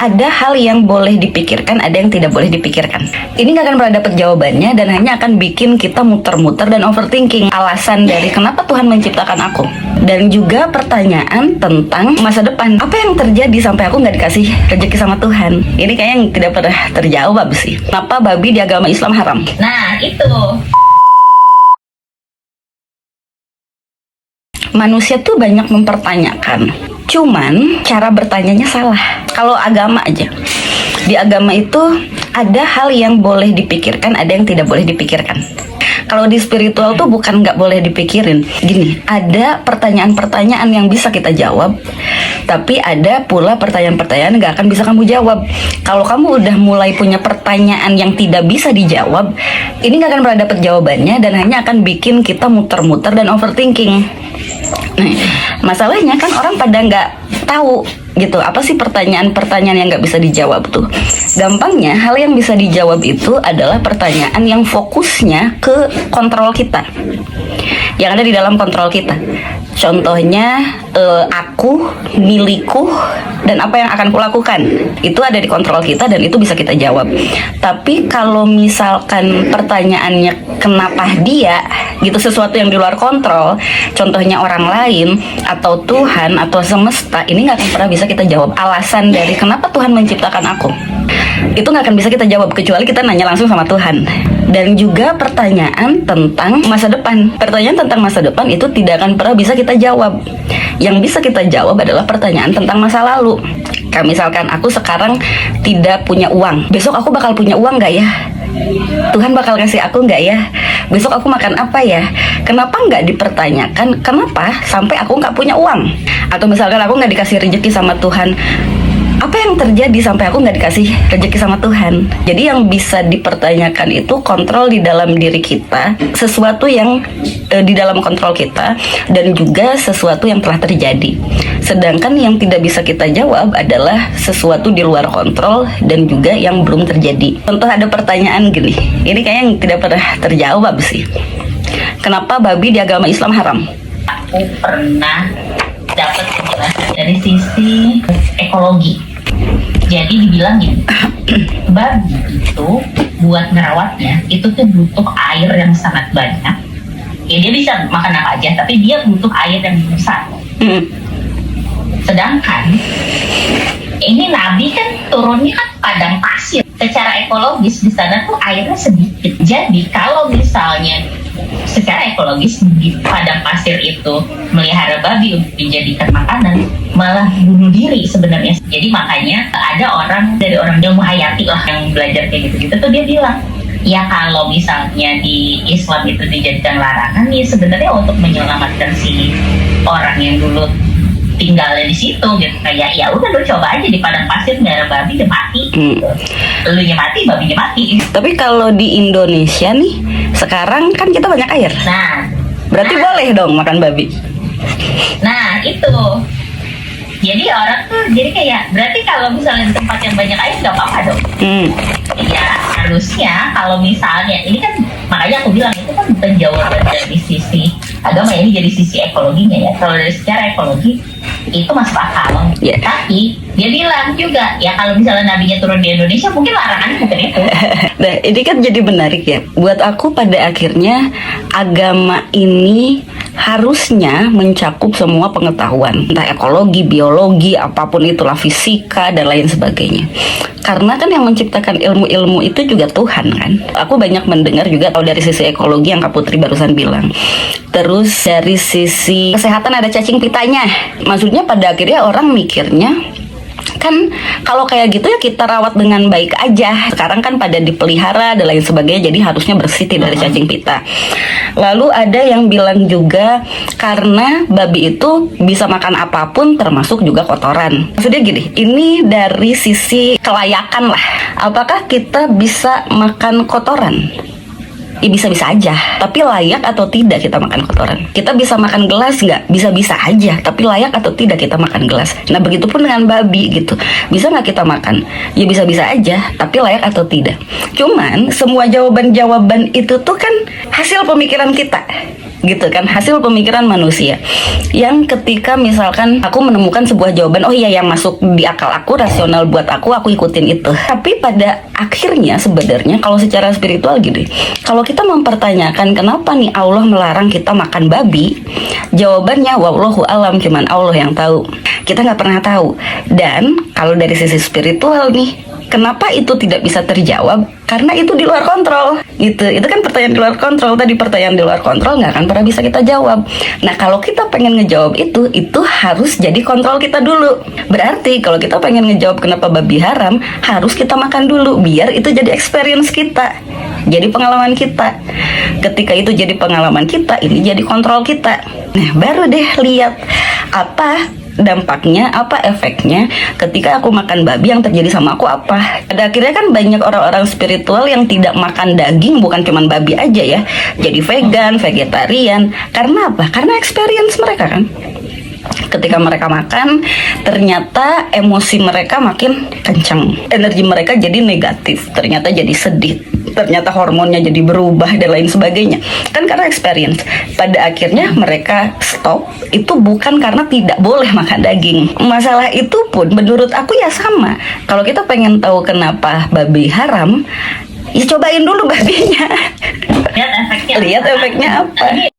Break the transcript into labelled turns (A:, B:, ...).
A: Ada hal yang boleh dipikirkan, ada yang tidak boleh dipikirkan. Ini nggak akan pernah dapat jawabannya dan hanya akan bikin kita muter-muter dan overthinking alasan dari kenapa Tuhan menciptakan aku. Dan juga pertanyaan tentang masa depan. Apa yang terjadi sampai aku nggak dikasih rezeki sama Tuhan? Ini kayaknya yang tidak pernah terjawab sih. Kenapa babi di agama Islam haram?
B: Nah, itu.
A: Manusia tuh banyak mempertanyakan, cuman cara bertanyanya salah. Kalau agama aja, di agama itu ada hal yang boleh dipikirkan, ada yang tidak boleh dipikirkan. Kalau di spiritual tuh bukan nggak boleh dipikirin. Gini, ada pertanyaan-pertanyaan yang bisa kita jawab, tapi ada pula pertanyaan-pertanyaan nggak akan bisa kamu jawab. Kalau kamu udah mulai punya pertanyaan yang tidak bisa dijawab, ini nggak akan pernah dapet jawabannya dan hanya akan bikin kita muter-muter dan overthinking. Nah, masalahnya kan orang pada nggak tahu gitu, apa sih pertanyaan-pertanyaan yang nggak bisa dijawab tuh. Gampangnya, hal yang bisa dijawab itu adalah pertanyaan yang fokusnya ke kontrol kita, yang ada di dalam kontrol kita. Contohnya, aku, milikku, dan apa yang akan kulakukan. Itu ada di kontrol kita dan itu bisa kita jawab. Tapi kalau misalkan pertanyaannya kenapa dia, gitu, sesuatu yang di luar kontrol, contohnya orang lain, atau Tuhan, atau semesta, ini nggak akan pernah bisa kita jawab. Alasan dari kenapa Tuhan menciptakan aku, itu nggak akan bisa kita jawab, kecuali kita nanya langsung sama Tuhan. Dan juga pertanyaan tentang masa depan. Pertanyaan tentang masa depan itu tidak akan pernah bisa kita jawab. Yang bisa kita jawab adalah pertanyaan tentang masa lalu. Kayak misalkan aku sekarang tidak punya uang, besok aku bakal punya uang nggak ya? Tuhan bakal kasih aku nggak ya? Besok aku makan apa ya? Kenapa nggak dipertanyakan kenapa sampai aku nggak punya uang? Atau misalkan aku nggak dikasih rezeki sama Tuhan, apa yang terjadi sampai aku nggak dikasih rezeki sama Tuhan? Jadi yang bisa dipertanyakan itu kontrol di dalam diri kita, sesuatu yang di dalam kontrol kita, dan juga sesuatu yang telah terjadi. Sedangkan yang tidak bisa kita jawab adalah sesuatu di luar kontrol dan juga yang belum terjadi. Contoh, ada pertanyaan gini, ini kayaknya yang tidak pernah terjawab sih. Kenapa babi di agama Islam haram?
B: Aku pernah dapat penjelasan dari sisi ekologi. Jadi dibilang gini, babi itu buat ngerawatnya itu tuh butuh air yang sangat banyak. Ya, dia bisa makan apa aja, tapi dia butuh air yang besar. Sedangkan ini Nabi kan turunnya kan padang pasir. Secara ekologis di sana tuh airnya sedikit. Jadi kalau misalnya secara ekologis di padang pasir itu melihara babi untuk dijadikan makanan, malah bunuh diri sebenarnya. Jadi makanya ada orang dari orang Jawa Hayati lah yang belajar kayak gitu-gitu tuh, dia bilang, ya kalau misalnya di Islam itu dijadikan larangan, ya sebenarnya untuk menyelamatkan si orang yang dulu tinggalnya di situ gitu. Kayak ya udah, lu coba aja di padang pasir nggak ada babi, udah mati gitu. Elunya mati, babinya mati.
A: Tapi kalau di Indonesia nih, sekarang kan kita banyak air. Berarti boleh dong makan babi.
B: Nah itu, jadi orang tuh jadi kayak, berarti kalau misalnya di tempat yang banyak air nggak apa-apa dong. Ya harusnya kalau misalnya ini kan, makanya aku bilang itu kan bukan jawaban dari sisi agama, ini jadi sisi ekologinya ya. Kalau dari secara ekologi itu masuk akal. Tapi dia bilang juga, ya kalau misalnya nabinya turun di Indonesia, mungkin larangannya bukan itu.
A: Nah, ini kan jadi menarik ya. Buat aku pada akhirnya agama ini harusnya mencakup semua pengetahuan, entah ekologi, biologi, apapun itulah, fisika dan lain sebagainya. Karena kan yang menciptakan ilmu-ilmu itu juga Tuhan kan. Aku banyak mendengar juga tahu dari sisi ekologi yang Kak Putri barusan bilang. Terus dari sisi kesehatan ada cacing pitanya. Maksudnya pada akhirnya orang mikirnya, kan kalau kayak gitu ya kita rawat dengan baik aja. Sekarang kan pada dipelihara dan lain sebagainya, jadi harusnya bersih, tidak ada cacing pita. Lalu ada yang bilang juga karena babi itu bisa makan apapun termasuk juga kotoran. Maksudnya gini, ini dari sisi kelayakan lah. Apakah kita bisa makan kotoran? Ya bisa-bisa aja, tapi layak atau tidak kita makan kotoran? Kita bisa makan gelas nggak? Bisa-bisa aja, tapi layak atau tidak kita makan gelas? Nah begitupun dengan babi gitu, bisa nggak kita makan? Ya bisa-bisa aja, tapi layak atau tidak? Cuman semua jawaban-jawaban itu tuh kan hasil pemikiran kita. gitu kan, hasil pemikiran manusia yang ketika misalkan aku menemukan sebuah jawaban, oh iya yang masuk di akal aku, rasional buat aku ikutin itu. Tapi pada akhirnya sebenarnya kalau secara spiritual gitu, kalau kita mempertanyakan kenapa nih Allah melarang kita makan babi, jawabannya wallahu alam, cuman Allah yang tahu, kita nggak pernah tahu. Dan kalau dari sisi spiritual nih, kenapa itu tidak bisa terjawab? Karena itu di luar kontrol. Itu kan pertanyaan di luar kontrol. Tadi pertanyaan di luar kontrol nggak akan pernah bisa kita jawab. Nah, kalau kita pengen ngejawab itu harus jadi kontrol kita dulu. Berarti kalau kita pengen ngejawab kenapa babi haram, harus kita makan dulu biar itu jadi experience kita. Jadi pengalaman kita. Ketika itu jadi pengalaman kita, ini jadi kontrol kita. Nah, baru deh lihat apa dampaknya, apa efeknya ketika aku makan babi, yang terjadi sama aku apa. Pada akhirnya kan banyak orang-orang spiritual yang tidak makan daging, bukan cuman babi aja ya, jadi vegan, vegetarian. Karena apa? Karena experience mereka kan. Ketika mereka makan, ternyata emosi mereka makin kencang, energi mereka jadi negatif, ternyata jadi sedih, ternyata hormonnya jadi berubah dan lain sebagainya. Kan karena experience. Pada akhirnya mereka stop. Itu bukan karena tidak boleh makan daging. Masalah itu pun menurut aku ya sama. Kalau kita pengen tahu kenapa babi haram, ya cobain dulu babinya.
B: Lihat efeknya.
A: Lihat efeknya apa.